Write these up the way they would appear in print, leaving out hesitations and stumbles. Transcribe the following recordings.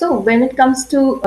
So when it comes to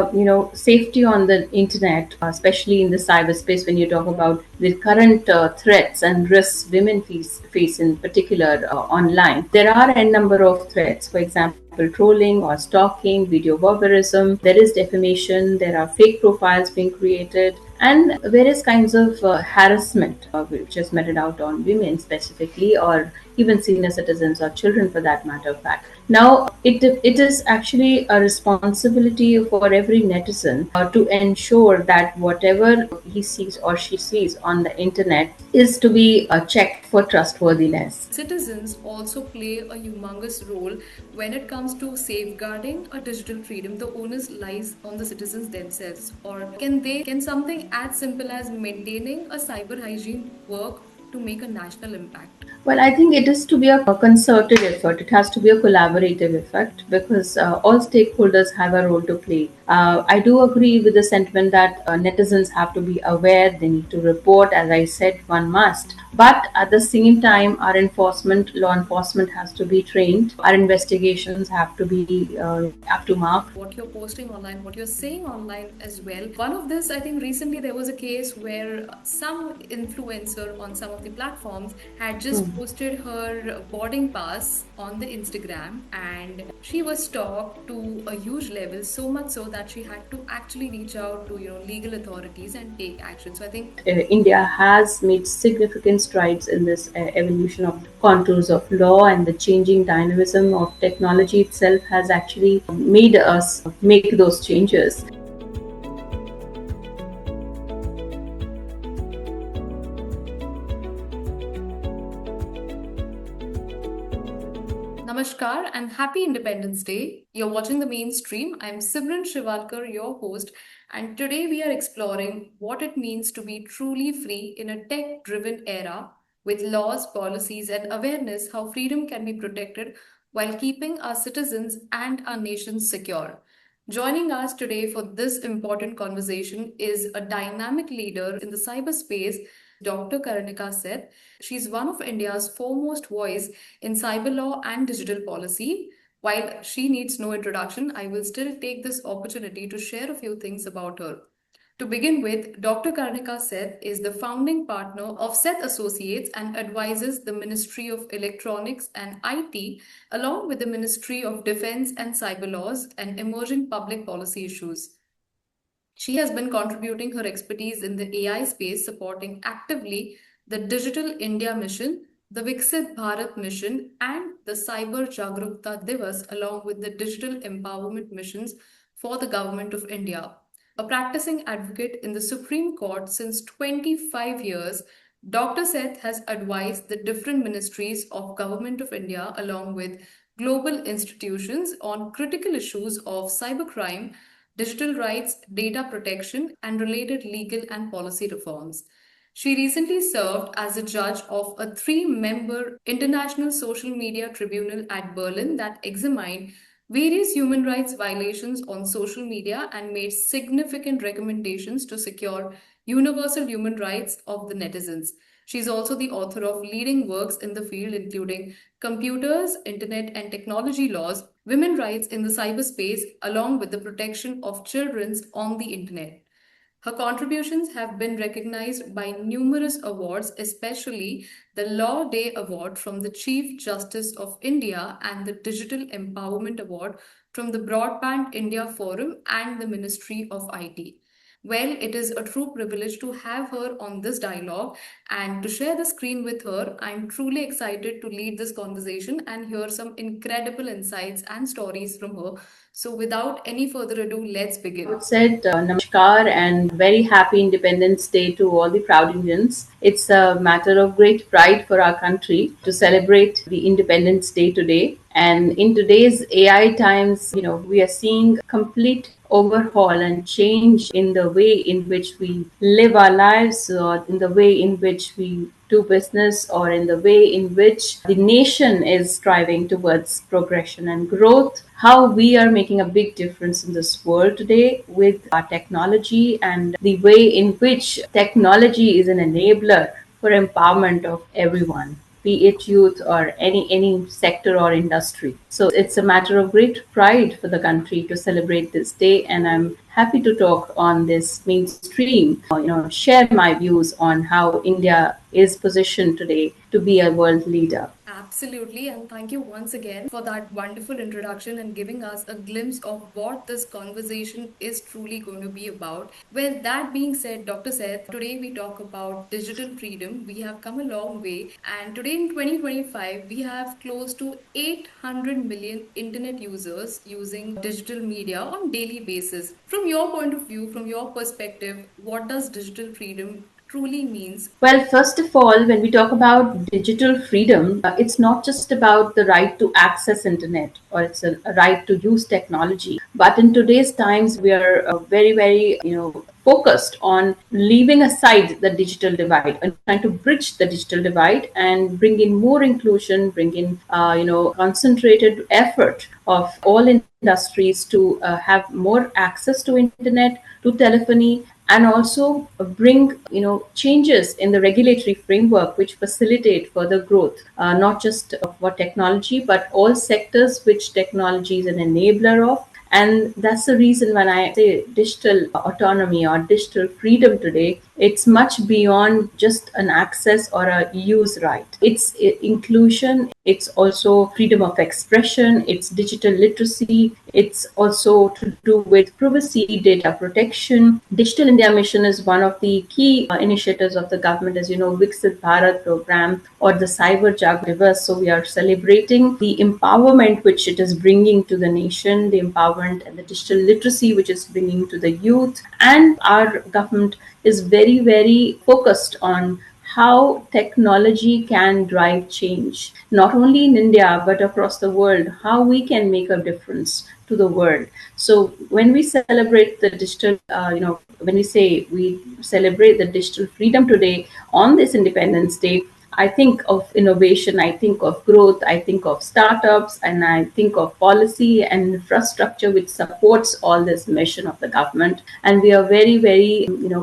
safety on the internet, especially in the cyberspace, when you talk about the current threats and risks women face in particular online, there are a number of threats. For example, trolling or stalking, video barbarism, there is defamation, there are fake profiles being created, and various kinds of harassment which is meted out on women specifically, or even senior citizens or children for that matter of fact. Now, it is actually a responsibility for every netizen to ensure that whatever he sees or she sees on the internet is to be checked for trustworthiness. Citizens also play a humongous role when it comes to safeguarding a digital freedom. The onus lies on the citizens themselves. Or can something as simple as maintaining a cyber hygiene work to make a national impact? Well, I think it is to be a concerted effort. It has to be a collaborative effort because all stakeholders have a role to play. I do agree with the sentiment that netizens have to be aware, they need to report, as I said, one must. But at the same time, our law enforcement has to be trained. Our investigations have to mark What you're posting online, what you're saying online as well. One of this, I think recently there was a case where some influencer on some of the platforms had just posted her boarding pass on the Instagram, and she was stalked to a huge level, so much so that she had to actually reach out to legal authorities and take action. So I think India has made significant strides in this evolution of contours of law, and the changing dynamism of technology itself has actually made us make those changes. Namaskar and happy Independence Day. You're watching the mainstream. I'm Simran Shivalkar, your host, and today we are exploring what it means to be truly free in a tech driven era with laws, policies, and awareness how freedom can be protected while keeping our citizens and our nation secure. Joining us today for this important conversation is a dynamic leader in the cyberspace, Dr. Karnika Seth. She's one of India's foremost voice in cyber law and digital policy. While she needs no introduction, I will still take this opportunity to share a few things about her. To begin with, Dr. Karnika Seth is the founding partner of Seth Associates and advises the Ministry of Electronics and IT along with the Ministry of Defense and Cyber Laws and emerging public policy issues. She has been contributing her expertise in the AI space, supporting actively the Digital India Mission, the Viksit Bharat Mission, and the Cyber Jagrukta Divas, along with the digital empowerment missions for the Government of India. A practicing advocate in the Supreme Court since 25 years, Dr. Seth has advised the different ministries of Government of India along with global institutions on critical issues of cybercrime, digital rights, data protection, and related legal and policy reforms. She recently served as a judge of a three-member international social media tribunal at Berlin that examined various human rights violations on social media and made significant recommendations to secure universal human rights of the netizens. She's also the author of leading works in the field, including Computers, Internet and Technology Laws, Women Rights in the Cyberspace, along with the protection of children's on the Internet. Her contributions have been recognized by numerous awards, especially the Law Day Award from the Chief Justice of India and the Digital Empowerment Award from the Broadband India Forum and the Ministry of IT. Well, it is a true privilege to have her on this dialogue and to share the screen with her. I'm truly excited to lead this conversation and hear some incredible insights and stories from her. So, without any further ado, let's begin. Said Namaskar and very happy Independence Day to all the proud Indians. It's a matter of great pride for our country to celebrate the Independence Day today. And in today's AI times, we are seeing complete overhaul and change in the way in which we live our lives, or in the way in which we do business, or in the way in which the nation is striving towards progression and growth. How we are making a big difference in this world today with our technology, and the way in which technology is an enabler for empowerment of everyone. be it youth or any sector or industry. So it's a matter of great pride for the country to celebrate this day, and I'm happy to talk on this mainstream, share my views on how India is positioned today to be a world leader. Absolutely, and thank you once again for that wonderful introduction and giving us a glimpse of what this conversation is truly going to be about. Well, that being said, Dr. Seth, today we talk about digital freedom. We have come a long way, and today in 2025, we have close to 800 million internet users using digital media on daily basis. From your point of view, from your perspective, what does digital freedom truly means? Well, first of all, when we talk about digital freedom, it's not just about the right to access internet or it's a right to use technology. But in today's times, we are very, focused on leaving aside the digital divide and trying to bridge the digital divide and bring in more inclusion, bring in, concentrated effort of all industries to have more access to internet, to telephony, and also bring changes in the regulatory framework which facilitate further growth, not just for technology but all sectors which technology is an enabler of. And that's the reason when I say digital autonomy or digital freedom today, it's much beyond just an access or a use right. It's inclusion, it's also freedom of expression, it's digital literacy, it's also to do with privacy, data protection. Digital India Mission is one of the key initiatives of the government, as you know, Viksit Bharat program or the Cyber Jagriti Divas. So we are celebrating the empowerment which it is bringing to the nation, the empowerment and the digital literacy which is bringing to the youth. And our government is very focused on how technology can drive change, not only in India but across the world, how we can make a difference to the world. So when we celebrate the digital, when we say we celebrate the digital freedom today on this Independence Day, I think of innovation, I think of growth, I think of startups, and I think of policy and infrastructure which supports all this mission of the government. And we are very,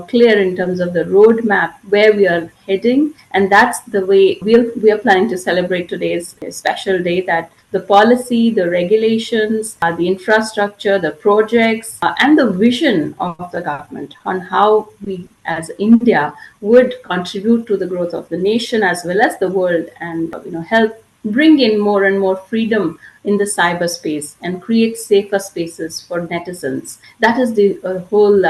clear in terms of the roadmap where we are heading, and that's the way we are planning to celebrate today's special day. That the policy, the regulations, the infrastructure, the projects, and the vision of the government on how we as India would contribute to the growth of the nation as well as the world, and help bring in more and more freedom in the cyberspace and create safer spaces for netizens. That is the whole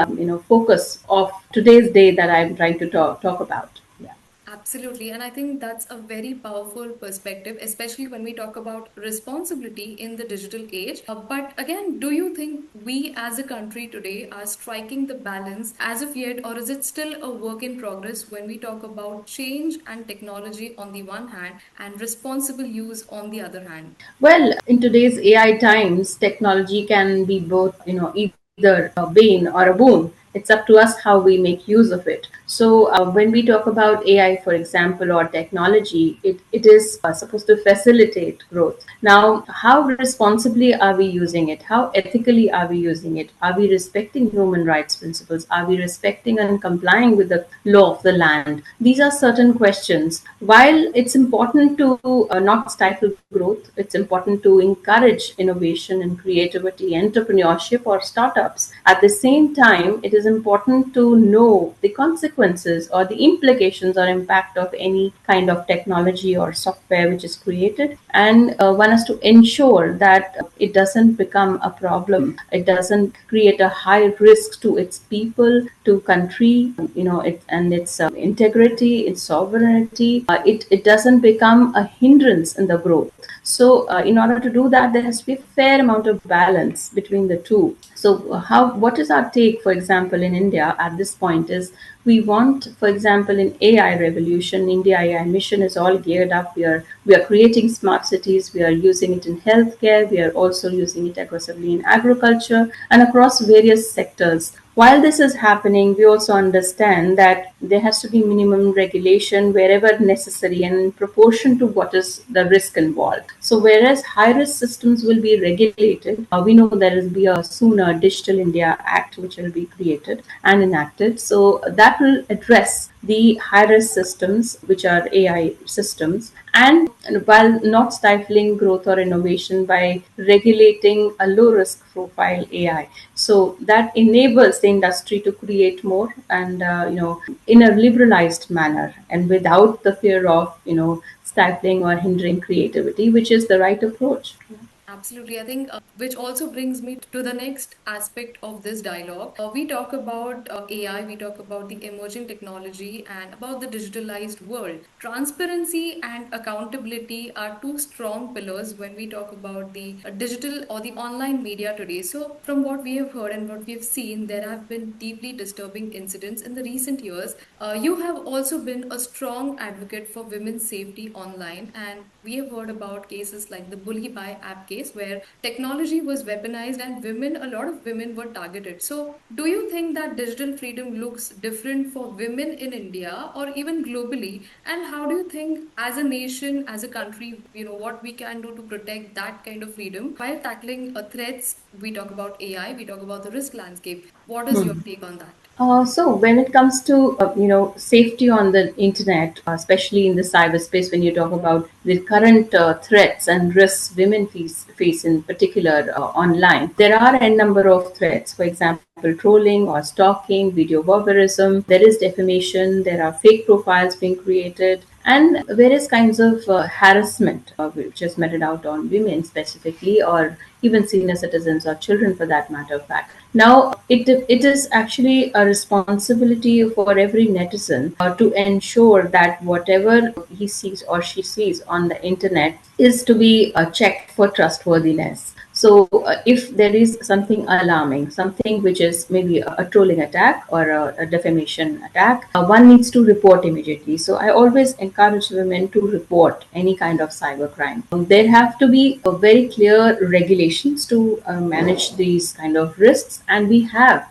focus of today's day that I'm trying to talk about. Yeah. Absolutely. And I think that's a very powerful perspective, especially when we talk about responsibility in the digital age. But again, do you think we as a country today are striking the balance as of yet, or is it still a work in progress when we talk about change and technology on the one hand and responsible use on the other hand? Well, in today's AI times, technology can be both, either a bane or a boon. It's up to us how we make use of it. So, when we talk about AI, for example, or technology, it is supposed to facilitate growth. Now, how responsibly are we using it? How ethically are we using it? Are we respecting human rights principles? Are we respecting and complying with the law of the land? These are certain questions. While it's important to not stifle growth, it's important to encourage innovation and creativity, entrepreneurship, or startups. At the same time, it is important to know the consequences or the implications or impact of any kind of technology or software which is created, and one has to ensure that it doesn't become a problem, it doesn't create a high risk to its people, to country, and its integrity, its sovereignty. It doesn't become a hindrance in the growth. So, in order to do that, there has to be a fair amount of balance between the two. So, what is our take, for example, in India at this point is we want, for example, in AI revolution, India AI mission is all geared up. We are creating smart cities. We are using it in healthcare. We are also using it aggressively in agriculture and across various sectors. While this is happening, we also understand that there has to be minimum regulation wherever necessary and in proportion to what is the risk involved. So, whereas high risk systems will be regulated, we know there will be a sooner Digital India Act which will be created and enacted. So, that will address the high-risk systems, which are AI systems, and while not stifling growth or innovation by regulating a low-risk profile AI. So that enables the industry to create more and in a liberalized manner and without the fear of stifling or hindering creativity, which is the right approach. Absolutely. I think, which also brings me to the next aspect of this dialogue. We talk about AI, we talk about the emerging technology, and about the digitalized world. Transparency and accountability are two strong pillars when we talk about the digital or the online media today. So, from what we have heard and what we have seen, there have been deeply disturbing incidents in the recent years. You have also been a strong advocate for women's safety online, and we have heard about cases like the Bully By app case, where technology was weaponized and a lot of women were targeted. So, do you think that digital freedom looks different for women in India or even globally? And how do you think, as a nation, as a country, what we can do to protect that kind of freedom while tackling threats? We talk about AI, we talk about the risk landscape. What is your take on that? So when it comes to safety on the internet, especially in the cyberspace, when you talk about the current threats and risks women face in particular online, there are a number of threats. For example, trolling or stalking, video barbarism. There is defamation. There are fake profiles being created, and various kinds of harassment which is meted out on women specifically, or even senior citizens or children for that matter of fact. Now, it is actually a responsibility for every netizen to ensure that whatever he sees or she sees on the internet is to be checked for trustworthiness. So, if there is something alarming, something which is maybe a trolling attack or a defamation attack, one needs to report immediately. So, I always encourage women to report any kind of cybercrime. There have to be very clear regulations to manage these kind of risks, and we have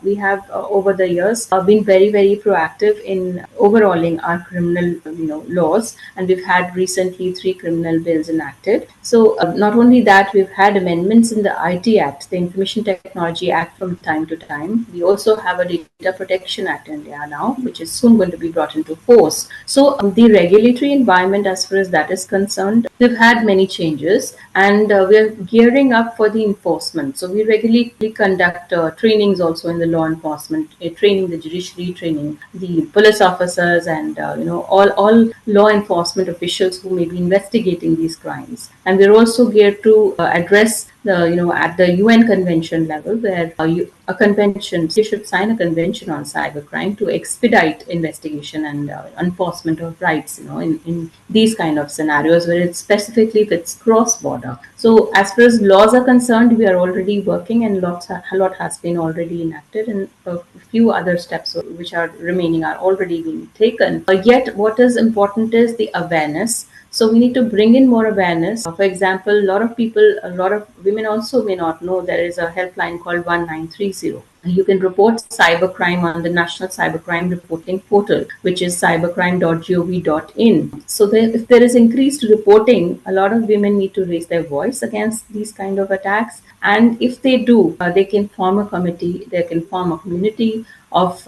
over the years been very proactive in overhauling our criminal laws, and we've had recently 3 criminal bills enacted. So not only that, we've had amendments in the IT Act, the Information Technology Act, from time to time. We also have a Data Protection Act in India now, which is soon going to be brought into force. So the regulatory environment, as far as that is concerned, we've had many changes, and we're gearing up for the enforcement. So we regularly conduct trainings also in the law enforcement, training the judiciary, training the police officers, and all law enforcement officials who may be investigating these crimes. And we're also geared to address the at the UN convention level, where a convention you should sign a convention on cybercrime to expedite investigation and enforcement of rights. In these kind of scenarios where it specifically if it's cross border. So as far as laws are concerned, we are already working, and a lot has been already enacted, and a few other steps which are remaining are already being taken. Yet, what is important is the awareness. So we need to bring in more awareness. For example, a lot of women also may not know there is a helpline called 1930. You can report cybercrime on the National Cybercrime Reporting Portal, which is cybercrime.gov.in. So if there is increased reporting, a lot of women need to raise their voice against these kind of attacks. And if they do, they can form a committee, they can form a community of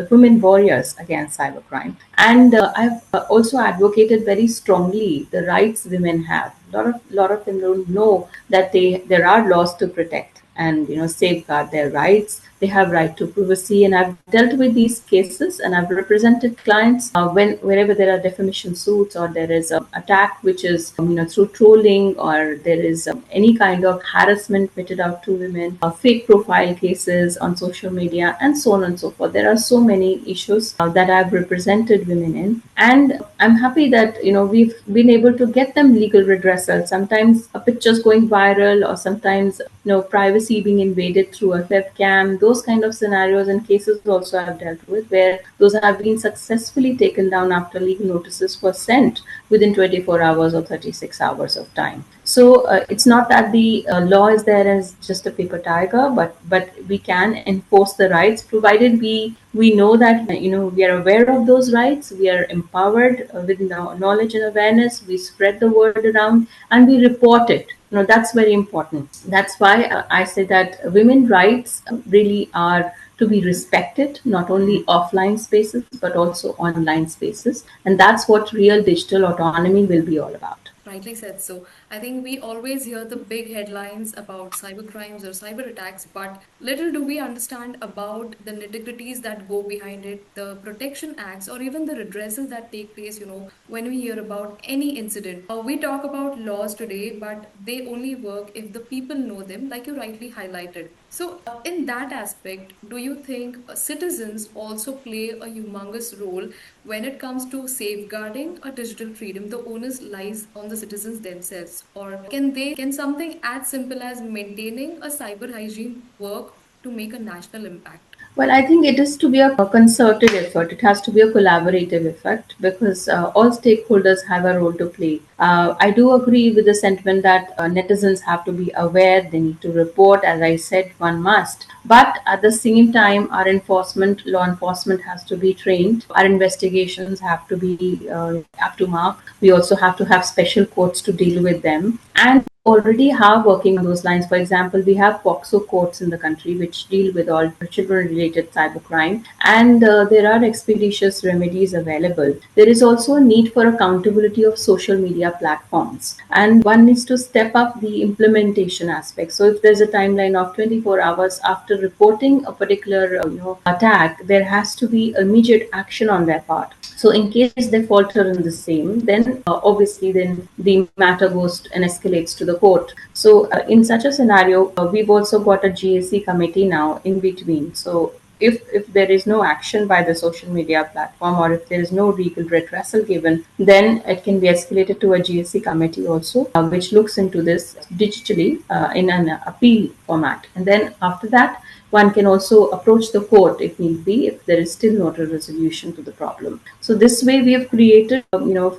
women warriors against cybercrime. And I've also advocated very strongly the rights women have. A lot of them don't know that there are laws to protect and safeguard their rights. They have right to privacy, and I've dealt with these cases, and I've represented clients wherever there are defamation suits, or there is an attack which is through trolling, or there is any kind of harassment meted out to women, fake profile cases on social media, and so on and so forth. There are so many issues that I've represented women in, and I'm happy that we've been able to get them legal redressal. Sometimes a picture's going viral, or sometimes privacy being invaded through a webcam. Those kind of scenarios and cases also I've dealt with, where those have been successfully taken down after legal notices were sent within 24 hours or 36 hours of time. So it's not that the law is there as just a paper tiger, but we can enforce the rights, provided we know that we are aware of those rights, we are empowered with knowledge and awareness, we spread the word around, and we report it. That's very important. That's why I say that women rights really are to be respected, not only offline spaces but also online spaces. And that's what real digital autonomy will be all about. Rightly said. So, I think we always hear the big headlines about cyber crimes or cyber attacks, but little do we understand about the nitty-gritties that go behind it, the protection acts, or even the redressals that take place, when we hear about any incident. We talk about laws today, but they only work if the people know them, like you rightly highlighted. So, in that aspect, do you think citizens also play a humongous role when it comes to safeguarding a digital freedom? The onus lies on the citizens themselves, or can something as simple as maintaining a cyber hygiene work to make a national impact? Well, I think it is to be a concerted effort. It has to be a collaborative effort because all stakeholders have a role to play. I do agree with the sentiment that netizens have to be aware, they need to report, as I said, one must. But at the same time, our law enforcement has to be trained. Our investigations have to be up to mark. We also have to have special courts to deal with them. And already are working on those lines. For example, we have POCSO courts in the country which deal with all children-related cybercrime, and there are expeditious remedies available. There is also a need for accountability of social media platforms, and one needs to step up the implementation aspect. So, if there's a timeline of 24 hours after reporting a particular attack, there has to be immediate action on their part. So in case they falter in the same, then obviously then the matter goes and escalates to the court. So in such a scenario, we've also got a GAC committee now in between. So if there is no action by the social media platform or if there is no legal redressal given, then it can be escalated to a GSC committee also, which looks into this digitally in an appeal format. And then after that, one can also approach the court if need be, if there is still not a resolution to the problem. So this way, we have created,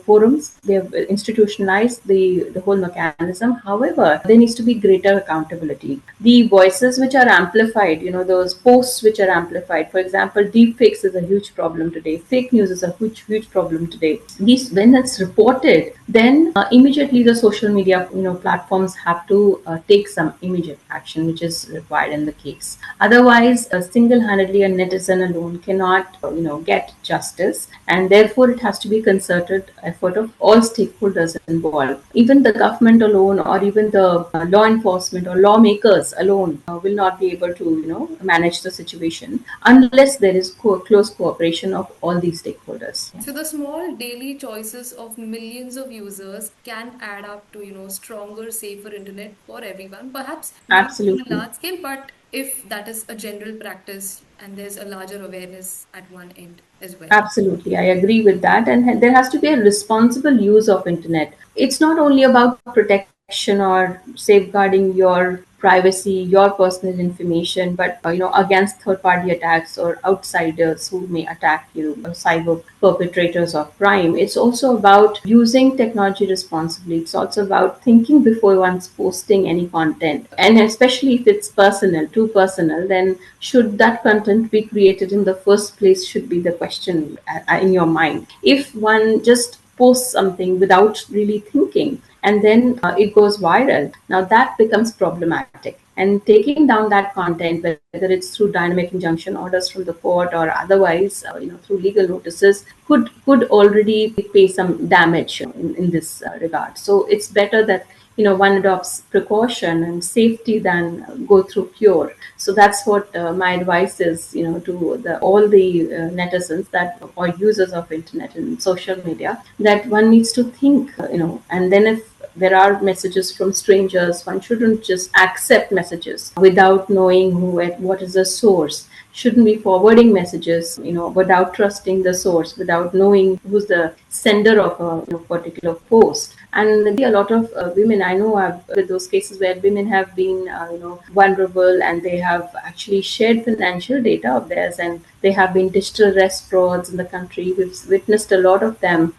forums. They have institutionalized the whole mechanism. However, there needs to be greater accountability. The voices which are amplified, those posts which are amplified. For example, deep fakes is a huge problem today. Fake news is a huge problem today. These, when it's reported, then immediately the social media, platforms have to take some immediate action, which is required in the case. Otherwise, single-handedly a netizen alone cannot, get justice, and therefore it has to be concerted effort of all stakeholders involved. Even the government alone, or even the law enforcement or lawmakers alone, will not be able to, manage the situation unless there is close cooperation of all these stakeholders. So the small daily choices of millions of users can add up to, stronger, safer internet for everyone. Perhaps not on a Absolutely. large scale, but if that is a general practice and there's a larger awareness at one end as well. Absolutely, I agree with that. And there has to be a responsible use of internet. It's not only about protection or safeguarding your privacy, your personal information, but against third-party attacks or outsiders who may attack you, or cyber perpetrators of crime. It's also about using technology responsibly. It's also about thinking before one's posting any content, and especially if it's personal, too personal, then should that content be created in the first place should be the question in your mind. If one just posts something without really thinking and then it goes viral, now that becomes problematic. And taking down that content, whether it's through dynamic injunction orders from the court or otherwise, through legal notices, could already pay some damage in this regard. So it's better that one adopts precaution and safety than go through cure. So that's what my advice is, to all the netizens that or users of internet and social media, that one needs to think, and then if there are messages from strangers, one shouldn't just accept messages without knowing what is the source. Shouldn't be forwarding messages, without trusting the source, without knowing who's the sender of a particular post. And maybe a lot of women I know have with those cases where women have been, vulnerable, and they have actually shared financial data of theirs, and they have been digital arrest frauds in the country. We've witnessed a lot of them.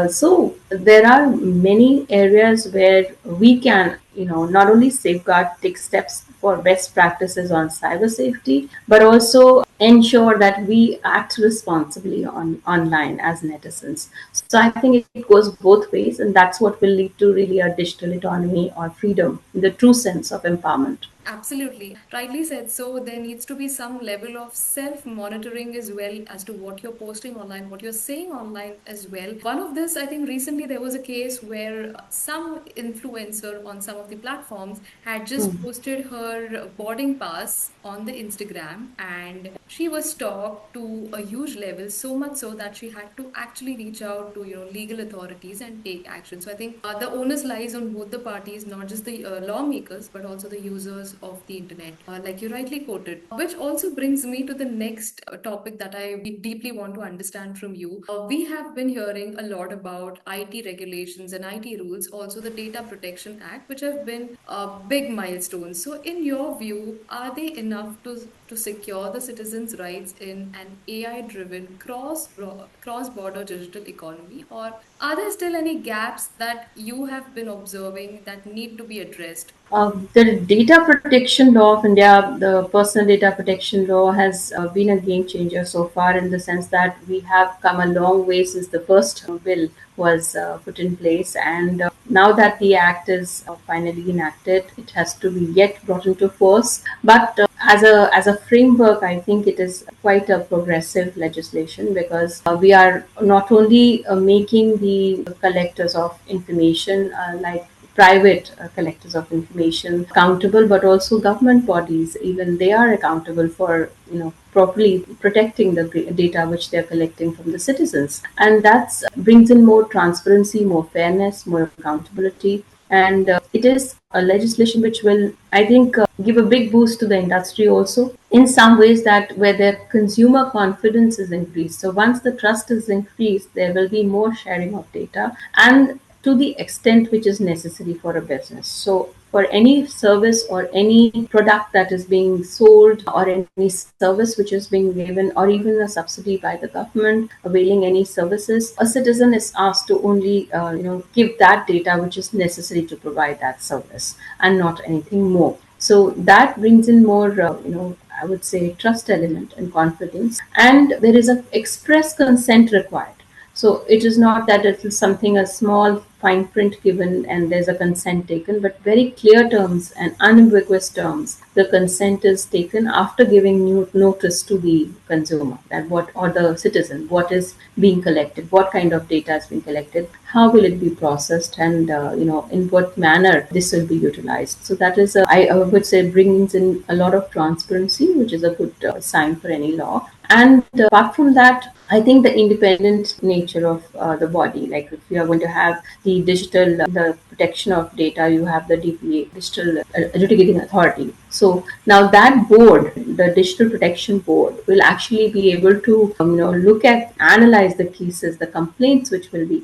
So there are many areas where we can, not only safeguard, take steps for best practices on cyber safety, but also ensure that we act responsibly online as netizens. So I think it goes both ways, and that's what will lead to really a digital autonomy or freedom in the true sense of empowerment. Absolutely. Rightly said. So there needs to be some level of self-monitoring as well as to what you're posting online, what you're saying online as well. One of this, I think recently there was a case where some influencer on some of the platforms had just posted her boarding pass on the Instagram, and she was stalked to a huge level, so much so that she had to actually reach out to legal authorities and take action. So I think the onus lies on both the parties, not just the lawmakers but also the users of the internet, like you rightly quoted. Which also brings me to the next topic that I deeply want to understand from you. We have been hearing a lot about IT regulations and IT rules, also the Data Protection Act, which have been big milestones. So, in your view, are they enough to secure the citizens' rights in an AI-driven cross-border digital economy, or are there still any gaps that you have been observing that need to be addressed? The data protection law of India, the personal data protection law, has been a game changer so far in the sense that we have come a long way since the first bill was put in place, and now that the act is finally enacted, it has to be yet brought into force. But as a framework, I think it is quite a progressive legislation because we are not only making the collectors of information like private collectors of information accountable, but also government bodies, even they are accountable for properly protecting the data which they are collecting from the citizens, and that brings in more transparency, more fairness, more accountability. And it is a legislation which will, I think, give a big boost to the industry also in some ways, that where their consumer confidence is increased. So once the trust is increased, there will be more sharing of data, and to the extent which is necessary for a business. So for any service or any product that is being sold, or any service which is being given, or even a subsidy by the government availing any services, a citizen is asked to only give that data which is necessary to provide that service, and not anything more. So that brings in more I would say trust element and confidence, and there is an express consent required. So it is not that it is something, a small fine print given and there's a consent taken, but very clear terms and unambiguous terms. The consent is taken after giving new notice to the consumer, that what, or the citizen, what is being collected, what kind of data is being collected, how will it be processed, and in what manner this will be utilized. So that is, I would say, brings in a lot of transparency, which is a good sign for any law. And apart from that, I think the independent nature of the body, like if you are going to have the digital, the protection of data, you have the DPA, Digital Adjudicating Authority. So now that board, the Digital Protection Board, will actually be able to, look at, analyze the cases, the complaints which will be,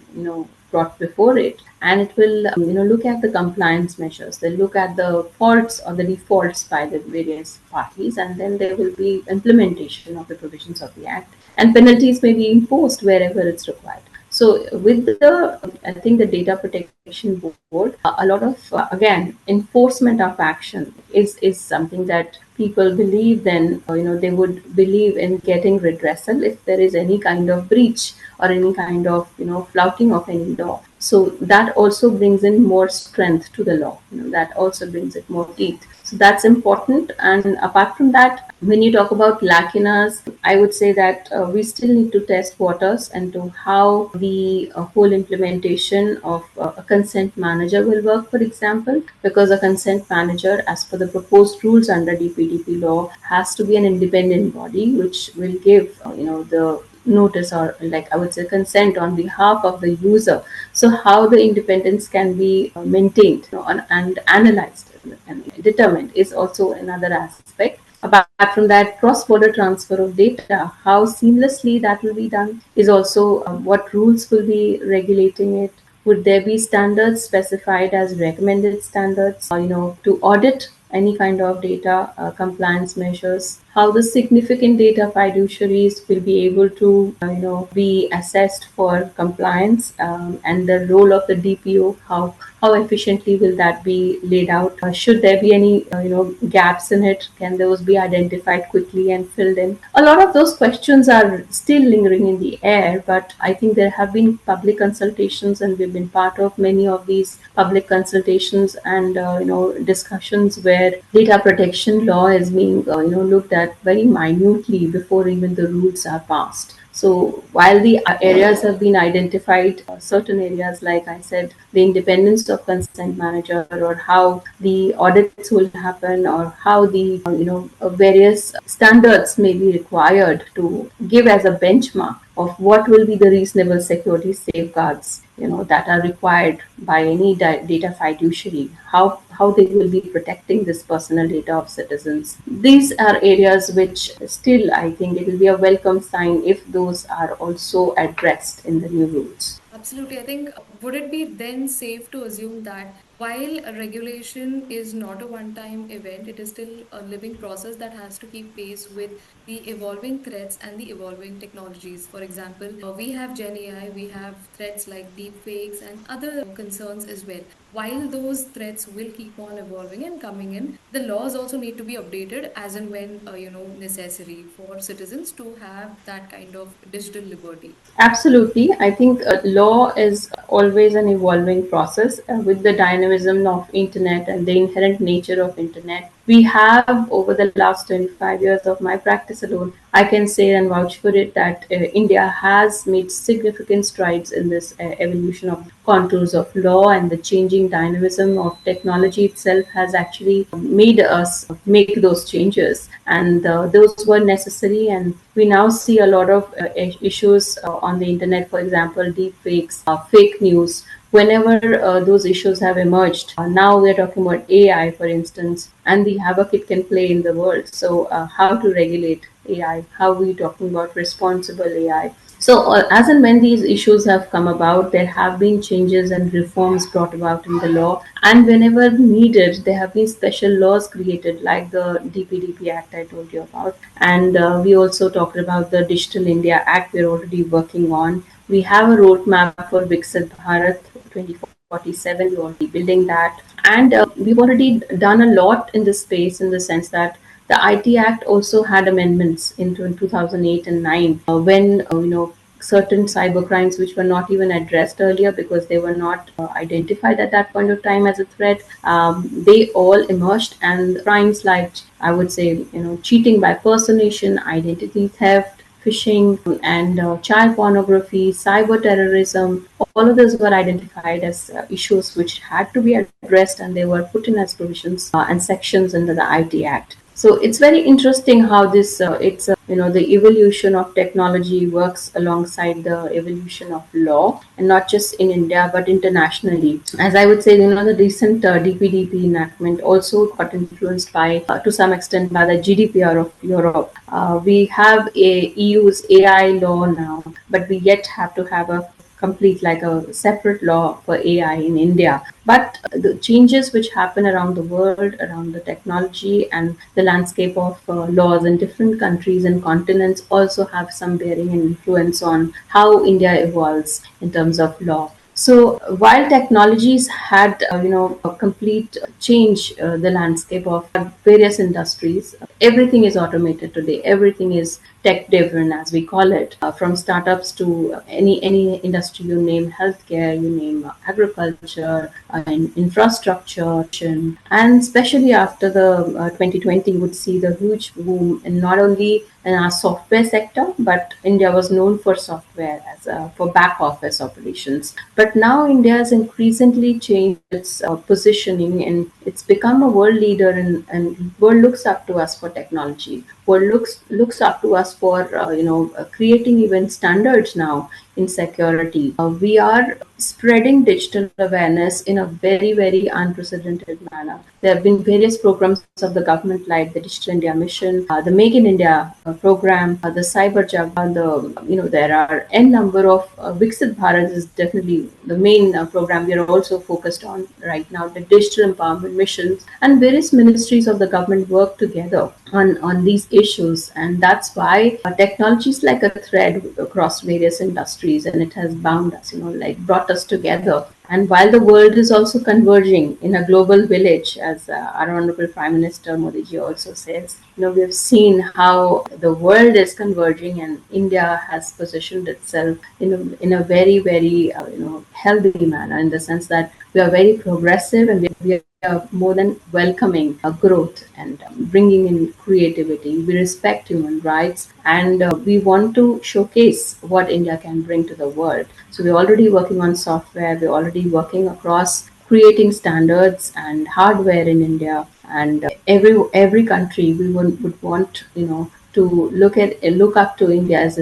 brought before it, and it will look at the compliance measures. They look at the faults or the defaults by the various parties, and then there will be implementation of the provisions of the act, and penalties may be imposed wherever it's required. So with the, I think, the data protection board, a lot of again, enforcement of action is something that people believe. Then they would believe in getting redressal if there is any kind of breach or any kind of flouting of any law. So that also brings in more strength to the law. That also brings it more teeth. So that's important. And apart from that, when you talk about lacunas, I would say that we still need to test waters into how the whole implementation of a consent manager will work, for example, because a consent manager, as per the proposed rules under DPDP law, has to be an independent body which will give, the notice, or like I would say consent on behalf of the user. So how the independence can be maintained, and analyzed and determined is also another aspect. Apart from that, cross-border transfer of data, how seamlessly that will be done is also what rules will be regulating it. Would there be standards specified as recommended standards, to audit any kind of data compliance measures? How the significant data fiduciaries will be able to, be assessed for compliance, and the role of the DPO, how efficiently will that be laid out? Should there be any gaps in it? Can those be identified quickly and filled in? A lot of those questions are still lingering in the air, but I think there have been public consultations, and we've been part of many of these public consultations and discussions where data protection law is being looked at very minutely before even the rules are passed. So while the areas have been identified, certain areas, like I said, the independence of consent manager, or how the audits will happen, or how the various standards may be required to give as a benchmark of what will be the reasonable security safeguards that are required by any data fiduciary, how they will be protecting this personal data of citizens. These are areas which still, I think it will be a welcome sign if those are also addressed in the new rules. Absolutely. I think would it be then safe to assume that while a regulation is not a one-time event, it is still a living process that has to keep pace with the evolving threats and the evolving technologies. For example, we have Gen AI, we have threats like deepfakes and other concerns as well. While those threats will keep on evolving and coming in, the laws also need to be updated as and when necessary for citizens to have that kind of digital liberty. Absolutely. I think law is always an evolving process with the dynamism of internet and the inherent nature of internet. We have, over the last 25 years of my practice alone, I can say and vouch for it that India has made significant strides in this evolution of contours of law, and the changing dynamism of technology itself has actually made us make those changes, and those were necessary. And we now see a lot of issues on the internet, for example, deep fakes, fake news. Whenever those issues have emerged, now we're talking about AI, for instance, and the havoc it can play in the world. So, how to regulate AI? How are we talking about responsible AI? So, as and when these issues have come about, there have been changes and reforms brought about in the law. And whenever needed, there have been special laws created, like the DPDP Act I told you about. And we also talked about the Digital India Act we're already working on. We have a roadmap for Viksit Bharat 2047. We're already building that. And we've already done a lot in this space, in the sense that the IT Act also had amendments in 2008 and 9 when certain cyber crimes which were not even addressed earlier because they were not identified at that point of time as a threat. They all emerged, and crimes like, I would say, cheating by personation, identity theft, phishing, and child pornography, cyber terrorism, all of those were identified as issues which had to be addressed, and they were put in as provisions and sections under the IT Act. So it's very interesting how this it's the evolution of technology works alongside the evolution of law, and not just in India but internationally. As I would say, the recent DPDP enactment also got influenced by, to some extent, by the GDPR of Europe. We have a EU's AI law now, but we yet have to have a complete, like a separate law for AI in India. But the changes which happen around the world, around the technology and the landscape of laws in different countries and continents also have some bearing and influence on how India evolves in terms of law. So while technologies had, a complete change the landscape of various industries, everything is automated today. Everything is tech driven, as we call it, from startups to any industry you name, healthcare, you name agriculture, infrastructure, and especially after the 2020 would see the huge boom in not only in our software sector, but India was known for software as for back office operations. But now India has increasingly changed its positioning, and it's become a world leader, and world looks up to us for technology. World looks up to us for creating even standards now in security. We are spreading digital awareness in a very unprecedented manner. There have been various programs of the government like the Digital India Mission, the Make in India program, the Cyber Jagad. There are n number of Viksit Bharat is definitely the main program we are also focused on right now. The digital empowerment missions and various ministries of the government work together on these issues, and that's why technology is like a thread across various industries, and it has bound us, like brought us together And while the world is also converging in a global village, as our Honorable Prime Minister Modi ji also says, we have seen how the world is converging, and India has positioned itself in a very, very healthy manner, in the sense that we are very progressive, and we are more than welcoming growth and bringing in creativity. We respect human rights, and we want to showcase what India can bring to the world. So we're already working on software. We're already working across creating standards and hardware in India. And every country we would want to look up to India as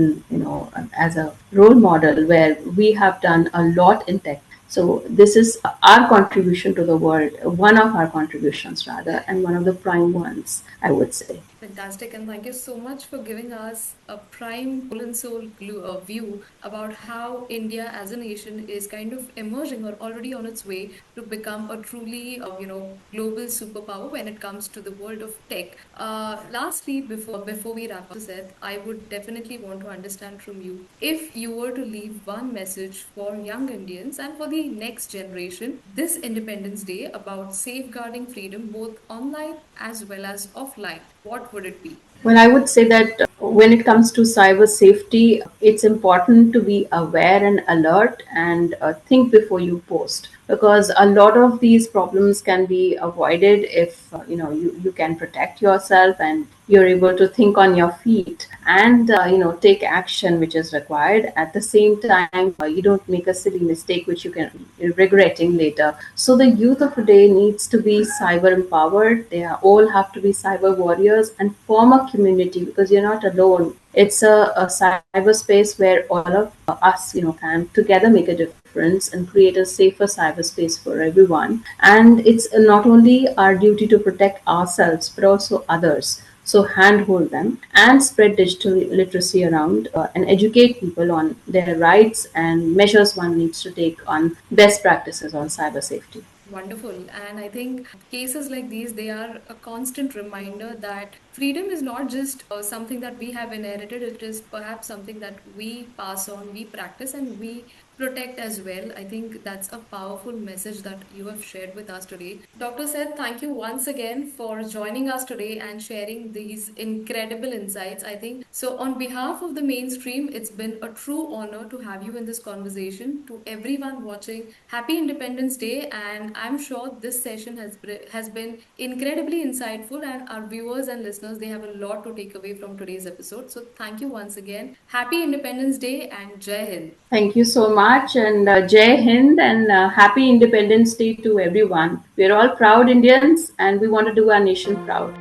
as a role model, where we have done a lot in tech. So this is our contribution to the world, one of our contributions rather, and one of the prime ones, I would say. Fantastic, and thank you so much for giving us a prime whole and soul view about how India as a nation is kind of emerging or already on its way to become a truly, global superpower when it comes to the world of tech. Lastly, before we wrap up, Seth, I would definitely want to understand from you, if you were to leave one message for young Indians and for the next generation this Independence Day about safeguarding freedom both online as well as offline, what would it be? Well, I would say that when it comes to cyber safety, it's important to be aware and alert, and think before you post, because a lot of these problems can be avoided if you can protect yourself, and you're able to think on your feet, and take action which is required. At the same time, you don't make a silly mistake which you can regretting later. So the youth of today needs to be cyber empowered. They all have to be cyber warriors and form a community, because you're not alone. It's a cyberspace where all of us can together make a difference and create a safer cyberspace for everyone. And it's not only our duty to protect ourselves but also others. So handhold them and spread digital literacy around, and educate people on their rights and measures one needs to take on best practices on cyber safety. Wonderful. And I think cases like these, they are a constant reminder that freedom is not just something that we have inherited, it is perhaps something that we pass on, we practice, and we protect as well. I think that's a powerful message that you have shared with us today. Dr. Seth, thank you once again for joining us today and sharing these incredible insights. I think so, on behalf of the mainstream, it's been a true honor to have you in this conversation. To everyone watching, happy Independence Day, and I'm sure this session has been incredibly insightful, and our viewers and listeners, they have a lot to take away from today's episode. So thank you once again. Happy Independence Day and Jai Hind. Thank you so much, and Jai Hind, and happy Independence Day to everyone. We're all proud Indians, and we want to do our nation proud.